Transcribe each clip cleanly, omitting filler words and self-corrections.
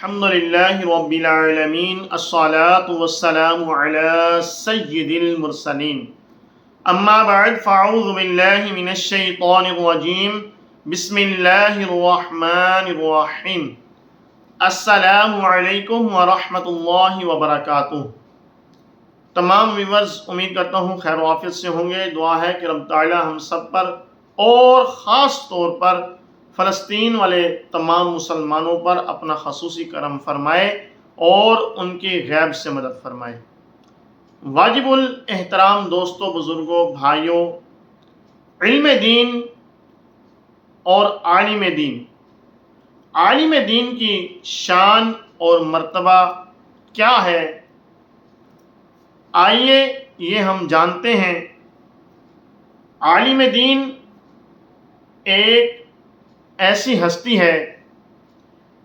الحمد للہ رب العالمین الصلاة والسلام علی سید المرسلین اما بعد فاعوذ باللہ من الشیطان الرجیم بسم اللہ الرحمن الرحیم السلام علیکم ورحمۃ اللہ وبرکاتہ۔ تمام ویورز امید کرتا ہوں خیر و عافیت سے ہوں گے۔ دعا ہے کہ رب تعالی ہم سب پر اور خاص طور پر فلسطین والے تمام مسلمانوں پر اپنا خصوصی کرم فرمائے اور ان کی غیب سے مدد فرمائے۔ واجب الاحترام دوستوں، بزرگوں، بھائیوں، علم دین اور عالم دین کی شان اور مرتبہ کیا ہے، آئیے یہ ہم جانتے ہیں۔ عالم دین ایک ایسی ہستی ہے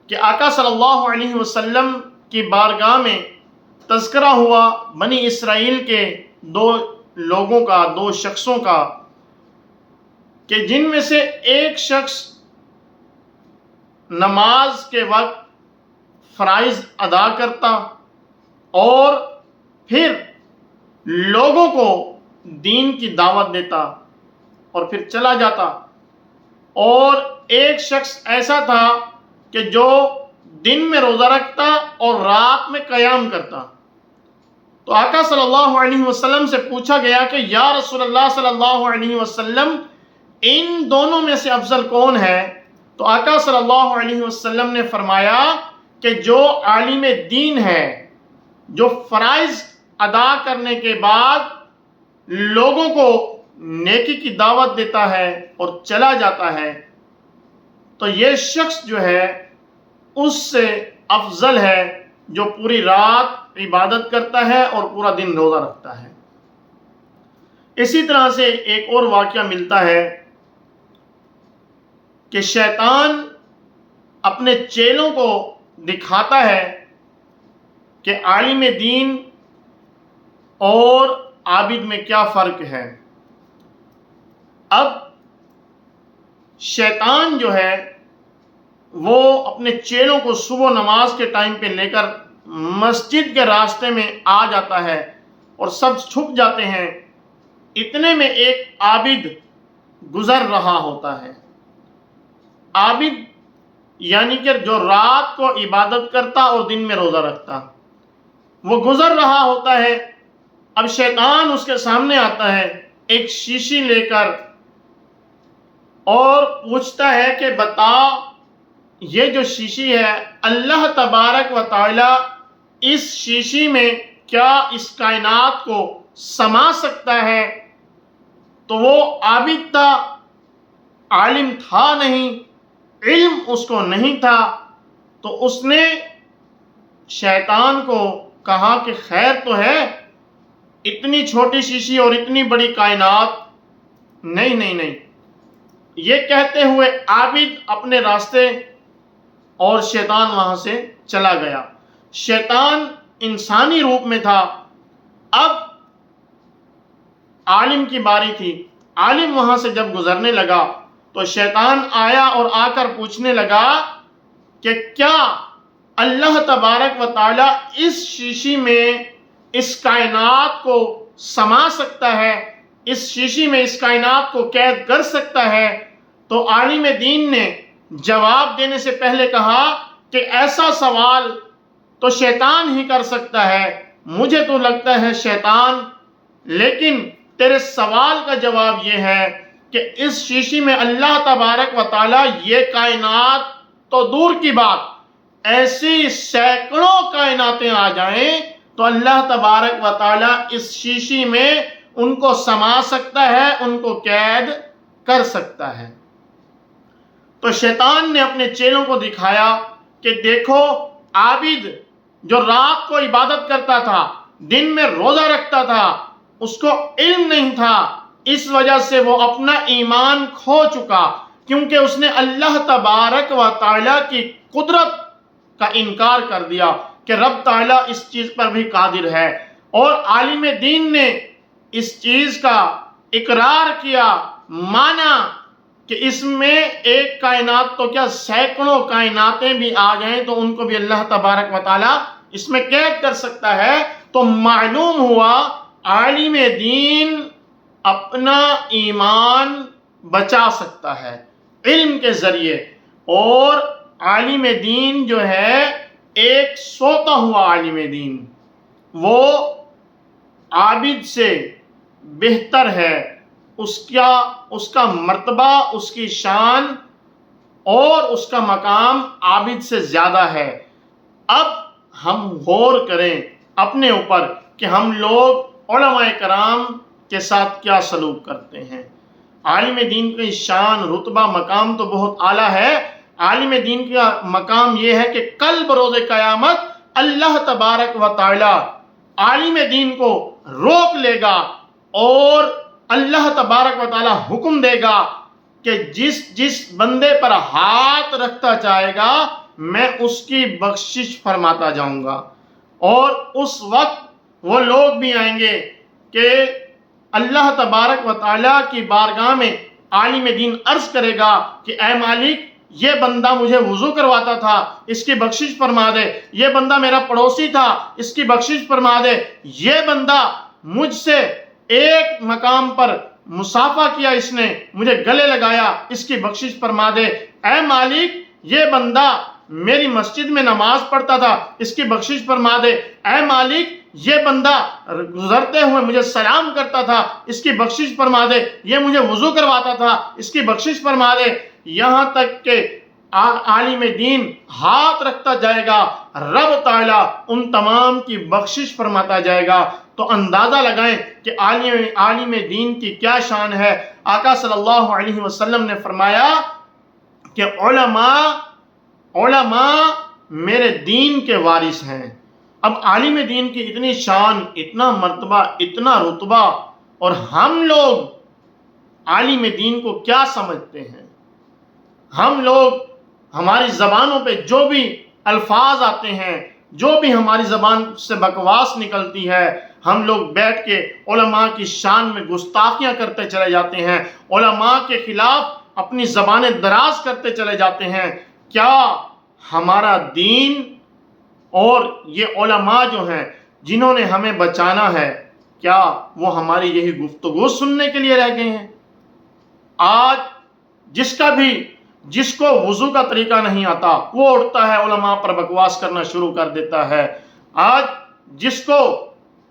کہ آقا صلی اللہ علیہ وسلم کی بارگاہ میں تذکرہ ہوا بنی اسرائیل کے دو شخصوں کا، کہ جن میں سے ایک شخص نماز کے وقت فرائض ادا کرتا اور پھر لوگوں کو دین کی دعوت دیتا اور پھر چلا جاتا، اور ایک شخص ایسا تھا کہ جو دن میں روزہ رکھتا اور رات میں قیام کرتا۔ تو آقا صلی اللہ علیہ وسلم سے پوچھا گیا کہ یا رسول اللہ صلی اللہ علیہ وسلم، ان دونوں میں سے افضل کون ہے؟ تو آقا صلی اللہ علیہ وسلم نے فرمایا کہ جو عالم دین ہے، جو فرائض ادا کرنے کے بعد لوگوں کو نیکی کی دعوت دیتا ہے اور چلا جاتا ہے، تو یہ شخص جو ہے اس سے افضل ہے جو پوری رات عبادت کرتا ہے اور پورا دن روزہ رکھتا ہے۔ اسی طرح سے ایک اور واقعہ ملتا ہے کہ شیطان اپنے چیلوں کو دکھاتا ہے کہ عالم دین اور عابد میں کیا فرق ہے۔ اب شیطان جو ہے وہ اپنے چیلوں کو صبح نماز کے ٹائم پہ لے کر مسجد کے راستے میں آ جاتا ہے اور سب چھپ جاتے ہیں۔ اتنے میں ایک عابد گزر رہا ہوتا ہے۔ عابد یعنی کہ جو رات کو عبادت کرتا اور دن میں روزہ رکھتا، وہ گزر رہا ہوتا ہے۔ اب شیطان اس کے سامنے آتا ہے ایک شیشی لے کر اور پوچھتا ہے کہ بتا، یہ جو شیشی ہے اللہ تبارک و تعالی اس شیشی میں کیا اس کائنات کو سما سکتا ہے؟ تو وہ عابد تھا، عالم تھا نہیں، علم اس کو نہیں تھا۔ تو اس نے شیطان کو کہا کہ خیر تو ہے، اتنی چھوٹی شیشی اور اتنی بڑی کائنات، نہیں۔ یہ کہتے ہوئے عابد اپنے راستے اور شیطان وہاں سے چلا گیا۔ شیطان انسانی روپ میں تھا۔ اب عالم کی باری تھی۔ عالم وہاں سے جب گزرنے لگا تو شیطان آیا اور آ کر پوچھنے لگا کہ کیا اللہ تبارک و تعالی اس شیشی میں اس کائنات کو سما سکتا ہے، اس شیشی میں اس کائنات کو قید کر سکتا ہے؟ تو عالم دین نے جواب دینے سے پہلے کہا کہ ایسا سوال تو شیطان ہی کر سکتا ہے، مجھے تو لگتا ہے شیطان، لیکن تیرے سوال کا جواب یہ ہے کہ اس شیشی میں اللہ تبارک و تعالی یہ کائنات تو دور کی بات، ایسی سینکڑوں کائناتیں آ جائیں تو اللہ تبارک و تعالی اس شیشی میں ان کو سما سکتا ہے، ان کو قید کر سکتا ہے۔ تو شیطان نے اپنے چیلوں کو دکھایا کہ دیکھو، عابد جو رات کو عبادت کرتا تھا، دن میں روزہ رکھتا تھا، اس کو علم نہیں تھا، اس وجہ سے وہ اپنا ایمان کھو چکا، کیونکہ اس نے اللہ تبارک و تعالی کی قدرت کا انکار کر دیا کہ رب تعالی اس چیز پر بھی قادر ہے۔ اور عالم دین نے اس چیز کا اقرار کیا، مانا کہ اس میں ایک کائنات تو کیا سینکڑوں کائناتیں بھی آ جائیں تو ان کو بھی اللہ تبارک و تعالیٰ اس میں قید کر سکتا ہے۔ تو معلوم ہوا عالم دین اپنا ایمان بچا سکتا ہے علم کے ذریعے، اور عالم دین جو ہے ایک سوتا ہوا عالم دین، وہ عابد سے بہتر ہے، اس کا مرتبہ، اس کی شان اور اس کا مقام عابد سے زیادہ ہے۔ اب ہم غور کریں اپنے اوپر کہ ہم لوگ علماء کرام کے ساتھ کیا سلوک کرتے ہیں۔ عالم دین کی شان، رتبہ، مقام تو بہت اعلیٰ ہے۔ عالم دین کا مقام یہ ہے کہ کل بروز قیامت اللہ تبارک و تعالی عالم دین کو روک لے گا اور اللہ تبارک و تعالی حکم دے گا کہ جس بندے پر ہاتھ رکھتا جائے گا میں اس کی بخشش فرماتا جاؤں گا۔ اور اس وقت وہ لوگ بھی آئیں گے کہ اللہ تبارک و تعالیٰ کی بارگاہ میں عالم دین عرض کرے گا کہ اے مالک، یہ بندہ مجھے وضو کرواتا تھا، اس کی بخشش فرما دے۔ یہ بندہ میرا پڑوسی تھا، اس کی بخشش فرما دے۔ یہ بندہ مجھ سے ایک مقام پر مصافحہ کیا، اس نے مجھے گلے لگایا، اس کی بخشش فرما دے۔ اے مالک، یہ بندہ میری مسجد میں نماز پڑھتا تھا، اس کی بخشش فرما دے۔ اے مالک، یہ بندہ گزرتے ہوئے مجھے سلام کرتا تھا، اس کی بخشش فرما دے۔ یہ مجھے وضو کرواتا تھا، اس کی بخشش فرما دے۔ یہاں تک کہ عالم دین ہاتھ رکھتا جائے گا، رب تعالیٰ ان تمام کی بخشش فرماتا جائے گا۔ تو اندازہ لگائیں کہ عالم دین کی کیا شان ہے۔ آقا صلی اللہ علیہ وسلم نے فرمایا کہ علماء میرے دین کے وارث ہیں۔ اب عالم دین کی اتنی شان، اتنا مرتبہ، اتنا رتبہ، اور ہم لوگ عالم دین کو کیا سمجھتے ہیں؟ ہم لوگ ہماری زبانوں پہ جو بھی الفاظ آتے ہیں، جو بھی ہماری زبان سے بکواس نکلتی ہے، ہم لوگ بیٹھ کے علماء کی شان میں گستاخیاں کرتے چلے جاتے ہیں، علماء کے خلاف اپنی زبانیں دراز کرتے چلے جاتے ہیں۔ کیا ہمارا دین اور یہ علماء جو ہیں جنہوں نے ہمیں بچانا ہے، کیا وہ ہماری یہی گفتگو سننے کے لیے رہ گئے ہیں؟ آج جس کو وضو کا طریقہ نہیں آتا وہ اٹھتا ہے علماء پر بکواس کرنا شروع کر دیتا ہے۔ آج جس کو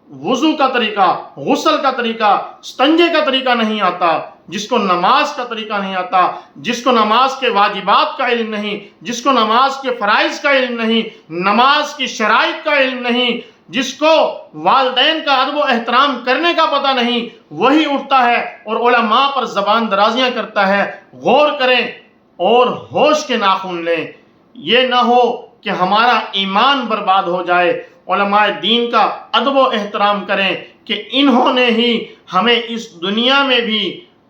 وضو کا طریقہ، غسل کا طریقہ، استنجے کا طریقہ نہیں آتا، جس کو نماز کا طریقہ نہیں آتا، جس کو نماز کے واجبات کا علم نہیں، جس کو نماز کے فرائض کا علم نہیں، نماز کی شرائط کا علم نہیں، جس کو والدین کا ادب و احترام کرنے کا پتہ نہیں، وہی اٹھتا ہے اور علماء پر زبان درازیاں کرتا ہے۔ غور کریں اور ہوش کے ناخن لیں، یہ نہ ہو کہ ہمارا ایمان برباد ہو جائے۔ علماء دین کا ادب و احترام کریں کہ انہوں نے ہی ہمیں اس دنیا میں بھی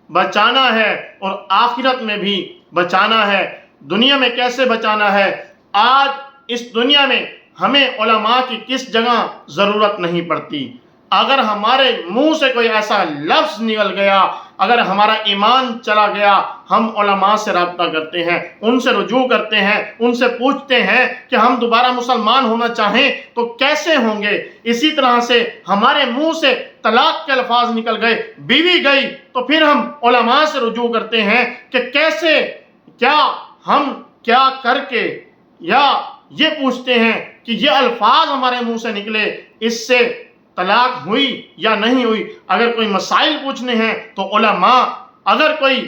بچانا ہے اور آخرت میں بھی بچانا ہے۔ دنیا میں کیسے بچانا ہے؟ آج اس دنیا میں ہمیں علماء کی کس جگہ ضرورت نہیں پڑتی۔ اگر ہمارے منہ سے کوئی ایسا لفظ نکل گیا، اگر ہمارا ایمان چلا گیا، ہم علماء سے رابطہ کرتے ہیں، ان سے رجوع کرتے ہیں، ان سے پوچھتے ہیں کہ ہم دوبارہ مسلمان ہونا چاہیں تو کیسے ہوں گے۔ اسی طرح سے ہمارے منہ سے طلاق کے الفاظ نکل گئے، بیوی گئی، تو پھر ہم علماء سے رجوع کرتے ہیں کہ کیسے، ہم کیا کر کے، یا یہ پوچھتے ہیں کہ یہ الفاظ ہمارے منہ سے نکلے، اس سے طلاق ہوئی یا نہیں ہوئی۔ اگر کوئی مسائل پوچھنے ہیں تو علماء، اگر کوئی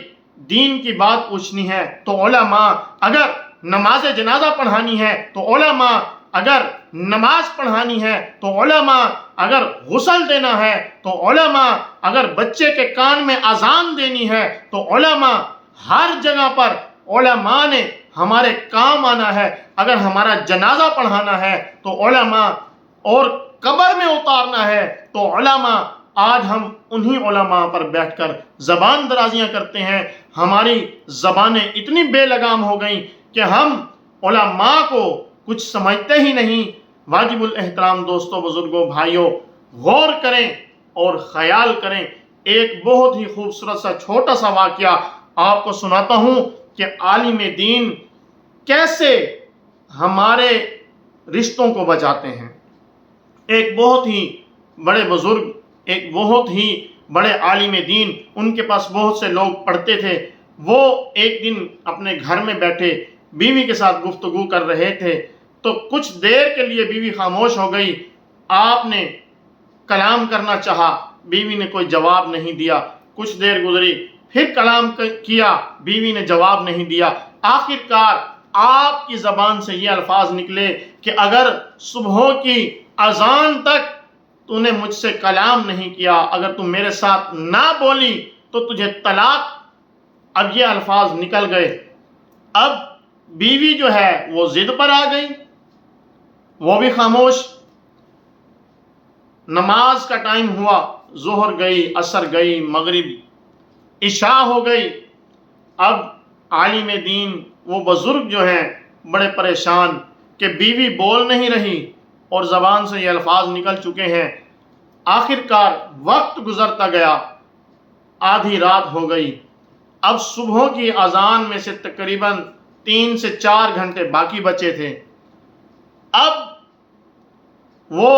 دین کی بات پوچھنی ہے تو علماء، اگر نماز جنازہ پڑھانی ہے تو علماء، اگر نماز پڑھانی ہے تو علماء، اگر غسل دینا ہے تو علماء، اگر بچے کے کان میں اذان دینی ہے تو علماء۔ ہر جگہ پر علماء نے ہمارے کام آنا ہے۔ اگر ہمارا جنازہ پڑھانا ہے تو علماء، اور قبر میں اتارنا ہے تو علماء۔ آج ہم انہی علماء پر بیٹھ کر زبان درازیاں کرتے ہیں۔ ہماری زبانیں اتنی بے لگام ہو گئیں کہ ہم علماء کو کچھ سمجھتے ہی نہیں۔ واجب الاحترام دوستوں، بزرگوں، بھائیوں، غور کریں اور خیال کریں۔ ایک بہت ہی خوبصورت سا چھوٹا سا واقعہ آپ کو سناتا ہوں کہ عالم دین کیسے ہمارے رشتوں کو بچاتے ہیں۔ ایک بہت ہی بڑے بزرگ، ایک بہت ہی بڑے عالم دین، ان کے پاس بہت سے لوگ پڑھتے تھے۔ وہ ایک دن اپنے گھر میں بیٹھے بیوی کے ساتھ گفتگو کر رہے تھے، تو کچھ دیر کے لیے بیوی خاموش ہو گئی۔ آپ نے کلام کرنا چاہا، بیوی نے کوئی جواب نہیں دیا۔ کچھ دیر گزری، پھر کلام کیا، بیوی نے جواب نہیں دیا۔ آخر کار آپ کی زبان سے یہ الفاظ نکلے کہ اگر صبح کی اذان تک تو نے مجھ سے کلام نہیں کیا، اگر تم میرے ساتھ نہ بولی تو تجھے طلاق۔ اب یہ الفاظ نکل گئے۔ اب بیوی جو ہے وہ ضد پر آ گئی، وہ بھی خاموش۔ نماز کا ٹائم ہوا، ظہر گئی، عصر گئی، مغرب، عشاء ہو گئی۔ اب عالم دین وہ بزرگ جو ہیں بڑے پریشان کہ بیوی بول نہیں رہی اور زبان سے یہ الفاظ نکل چکے ہیں۔ آخر کار وقت گزرتا گیا، آدھی رات ہو گئی۔ اب صبح کی اذان میں سے تقریباً 3 سے 4 گھنٹے باقی بچے تھے۔ اب وہ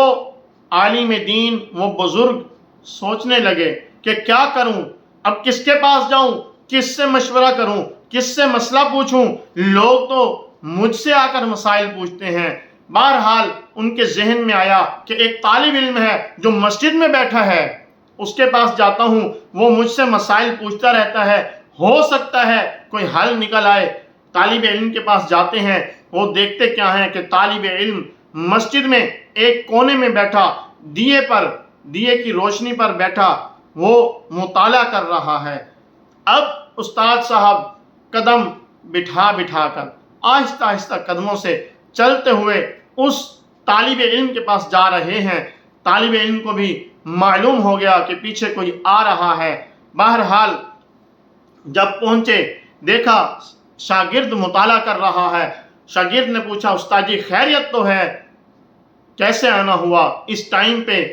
عالم دین، وہ بزرگ سوچنے لگے کہ کیا کروں، اب کس کے پاس جاؤں، کس سے مشورہ کروں، کس سے مسئلہ پوچھوں؟ لوگ تو مجھ سے آ کر مسائل پوچھتے ہیں۔ بہرحال ان کے ذہن میں آیا کہ ایک طالب علم ہے جو مسجد میں بیٹھا ہے، اس کے پاس جاتا ہوں، وہ مجھ سے مسائل پوچھتا رہتا ہے، ہو سکتا ہے کوئی حل نکل آئے۔ طالب علم کے پاس جاتے ہیں، وہ دیکھتے کیا ہیں کہ طالب علم مسجد میں ایک کونے میں بیٹھا، دیے کی روشنی پر بیٹھا، وہ مطالعہ کر رہا ہے۔ اب استاد صاحب قدم بٹھا بٹھا کر آہستہ آہستہ قدموں سے چلتے ہوئے اس طالب علم کے پاس جا رہے ہیں۔ طالب علم کو بھی معلوم ہو گیا کہ پیچھے کوئی آ رہا ہے۔ بہرحال جب پہنچے، دیکھا شاگرد مطالعہ کر رہا ہے۔ شاگرد نے پوچھا، استاد جی خیریت تو ہے؟ کیسے آنا ہوا اس ٹائم پہ؟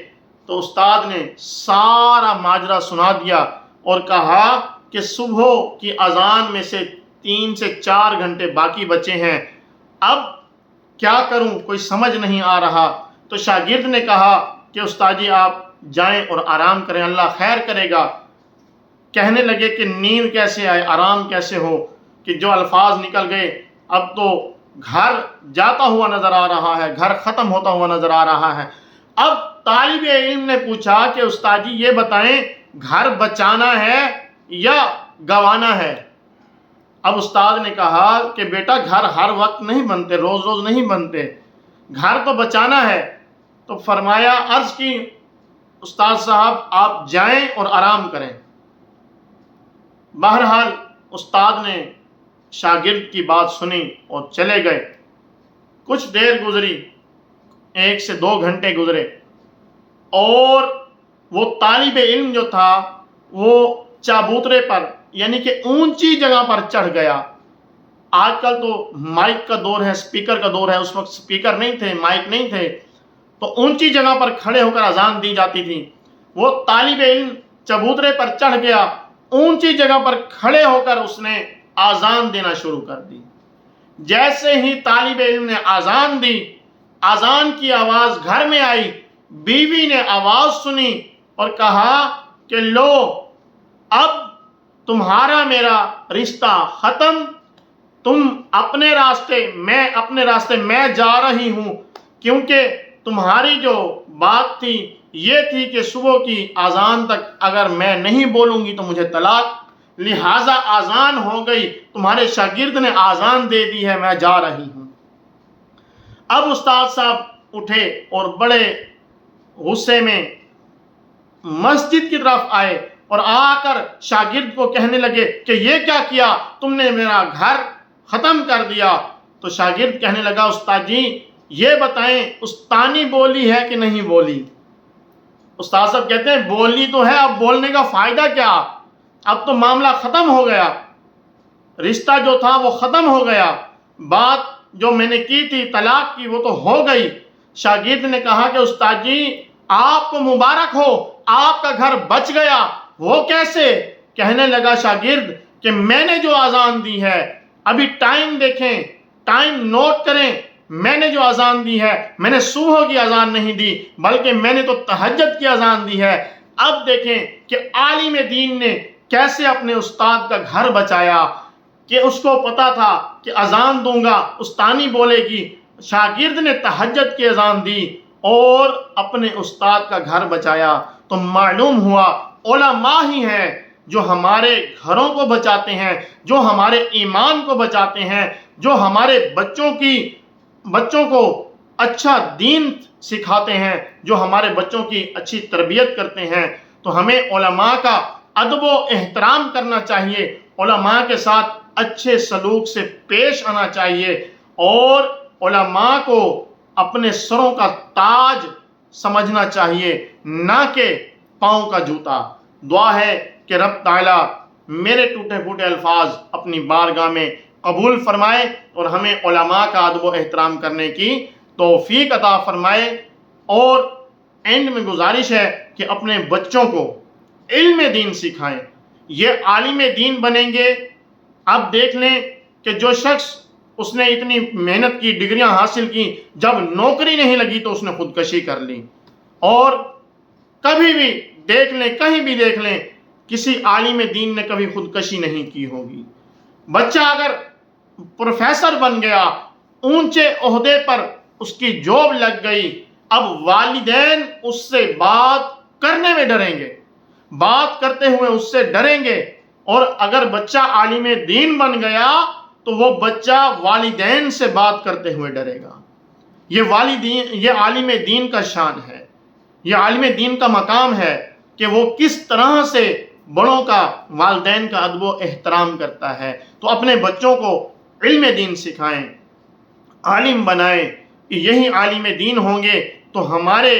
تو استاد نے سارا ماجرا سنا دیا اور کہا کہ صبح کی اذان میں سے 3 سے 4 گھنٹے باقی بچے ہیں، اب کیا کروں، کوئی سمجھ نہیں آ رہا۔ تو شاگرد نے کہا کہ استاد جی آپ جائیں اور آرام کریں، اللہ خیر کرے گا۔ کہنے لگے کہ نیند کیسے آئے، آرام کیسے ہو، کہ جو الفاظ نکل گئے اب تو گھر جاتا ہوا نظر آ رہا ہے، گھر ختم ہوتا ہوا نظر آ رہا ہے۔ اب طالب علم نے پوچھا کہ استاد جی یہ بتائیں گھر بچانا ہے یا گوانا ہے؟ اب استاد نے کہا کہ بیٹا گھر ہر وقت نہیں بنتے، روز روز نہیں بنتے، گھر تو بچانا ہے۔ تو فرمایا، عرض کی استاد صاحب آپ جائیں اور آرام کریں۔ بہرحال استاد نے شاگرد کی بات سنی اور چلے گئے۔ کچھ دیر گزری، 1 سے 2 گھنٹے گزرے، اور وہ طالب علم جو تھا وہ چابوترے پر یعنی کہ اونچی جگہ پر چڑھ گیا۔ آج کل تو مائک کا دور ہے، سپیکر کا دور ہے، اس وقت سپیکر نہیں تھے، مائک نہیں تھے، تو اونچی جگہ پر کھڑے ہو کر اذان دی جاتی تھی۔ وہ طالب علم چبوترے پر چڑھ گیا، اونچی جگہ پر کھڑے ہو کر اس نے اذان دینا شروع کر دی۔ جیسے ہی طالب علم نے اذان دی، اذان کی آواز گھر میں آئی، بیوی نے آواز سنی اور کہا کہ لو اب تمہارا میرا رشتہ ختم، تم اپنے راستے، میں اپنے راستے، میں جا رہی ہوں، کیونکہ تمہاری جو بات تھی یہ تھی کہ صبح کی اذان تک اگر میں نہیں بولوں گی تو مجھے طلاق، لہٰذا اذان ہو گئی، تمہارے شاگرد نے اذان دے دی ہے، میں جا رہی ہوں۔ اب استاد صاحب اٹھے اور بڑے غصے میں مسجد کی طرف آئے اور آ کر شاگرد کو کہنے لگے کہ یہ کیا کیا، تم نے میرا گھر ختم کر دیا۔ تو شاگرد کہنے لگا، استاد جی یہ بتائیں استانی بولی ہے کہ نہیں بولی؟ استاد صاحب کہتے ہیں بولی تو ہے، اب بولنے کا فائدہ کیا، اب تو معاملہ ختم ہو گیا، رشتہ جو تھا وہ ختم ہو گیا، بات جو میں نے کی تھی طلاق کی وہ تو ہو گئی۔ شاگرد نے کہا کہ استاد جی آپ کو مبارک ہو، آپ کا گھر بچ گیا۔ وہ کیسے؟ کہنے لگا شاگرد کہ میں نے جو اذان دی ہے، ابھی ٹائم دیکھیں، ٹائم نوٹ کریں، میں نے جو اذان دی ہے، میں نے صبح کی اذان نہیں دی بلکہ میں نے تو تہجد کی اذان دی ہے۔ اب دیکھیں کہ عالم دین نے کیسے اپنے استاد کا گھر بچایا، کہ اس کو پتا تھا کہ اذان دوں گا استانی بولے گی، شاگرد نے تہجد کی اذان دی اور اپنے استاد کا گھر بچایا۔ تو معلوم ہوا علماء ہی ہیں جو ہمارے گھروں کو بچاتے ہیں، جو ہمارے ایمان کو بچاتے ہیں، جو ہمارے بچوں کو اچھا دین سکھاتے ہیں، جو ہمارے بچوں کی اچھی تربیت کرتے ہیں۔ تو ہمیں علماء کا ادب و احترام کرنا چاہیے، علماء کے ساتھ اچھے سلوک سے پیش آنا چاہیے، اور علماء کو اپنے سروں کا تاج سمجھنا چاہیے، نہ کہ پاؤں کا جوتا۔ دعا ہے کہ رب تعالی میرے ٹوٹے پھوٹے الفاظ اپنی بارگاہ میں قبول فرمائے اور ہمیں علماء کا ادب و احترام کرنے کی توفیق عطا فرمائے۔ اور اینڈ میں گزارش ہے کہ اپنے بچوں کو علم دین سکھائیں، یہ عالم دین بنیں گے۔ اب دیکھ لیں کہ جو شخص اس نے اتنی محنت کی، ڈگریاں حاصل کی، جب نوکری نہیں لگی تو اس نے خودکشی کر لی۔ اور کبھی بھی دیکھ لیں، کہیں بھی دیکھ لیں، کسی عالم دین نے کبھی خودکشی نہیں کی ہوگی۔ بچہ اگر پروفیسر بن گیا، اونچے عہدے پر اس کی جاب لگ گئی، اب والدین اس سے بات کرنے میں ڈریں گے، بات کرتے ہوئے اس سے ڈریں گے۔ اور اگر بچہ عالم دین بن گیا تو وہ بچہ والدین سے بات کرتے ہوئے ڈرے گا۔ یہ عالم دین کا شان ہے، یہ عالم دین کا مقام ہے کہ وہ کس طرح سے بڑوں کا، والدین کا ادب و احترام کرتا ہے۔ تو اپنے بچوں کو علم دین سکھائیں، عالم بنائیں۔ یہی عالم دین ہوں گے تو ہمارا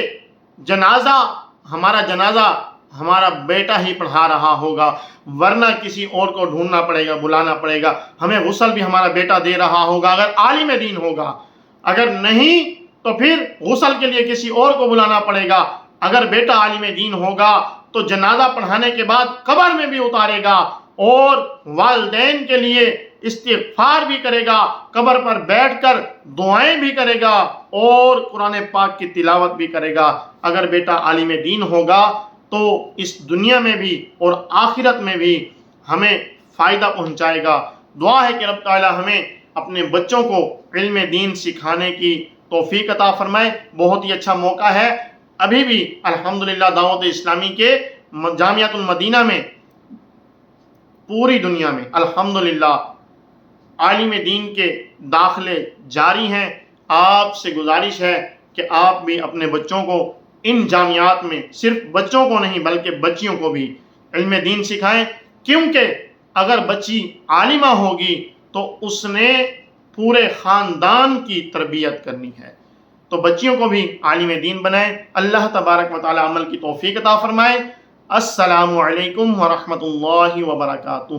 جنازہ ہمارا بیٹا ہی پڑھا رہا ہوگا، ورنہ کسی اور کو ڈھونڈنا پڑے گا، بلانا پڑے گا۔ ہمیں غسل بھی ہمارا بیٹا دے رہا ہوگا اگر عالم دین ہوگا، اگر نہیں تو پھر غسل کے لیے کسی اور کو بلانا پڑے گا۔ اگر بیٹا عالم دین ہوگا تو جنازہ پڑھانے کے بعد قبر میں بھی اتارے گا اور والدین کے لیے استغفار بھی کرے گا، قبر پر بیٹھ کر دعائیں بھی کرے گا اور قرآن پاک کی تلاوت بھی کرے گا۔ اگر بیٹا عالم دین ہوگا تو اس دنیا میں بھی اور آخرت میں بھی ہمیں فائدہ پہنچائے گا۔ دعا ہے کہ رب تعالی ہمیں اپنے بچوں کو علم دین سکھانے کی توفیق عطا فرمائے۔ بہت ہی اچھا موقع ہے، ابھی بھی الحمدللہ دعوت اسلامی کے جامعۃ المدینہ میں پوری دنیا میں الحمدللہ عالم دین کے داخلے جاری ہیں۔ آپ سے گزارش ہے کہ آپ بھی اپنے بچوں کو ان جامعات میں، صرف بچوں کو نہیں بلکہ بچیوں کو بھی علم دین سکھائیں، کیونکہ اگر بچی عالمہ ہوگی تو اس نے پورے خاندان کی تربیت کرنی ہے۔ تو بچیوں کو بھی عالم دین بنائیں۔ اللہ تبارک و تعالی عمل کی توفیق عطا فرمائے۔ السلام علیکم ورحمۃ اللہ وبرکاتہ۔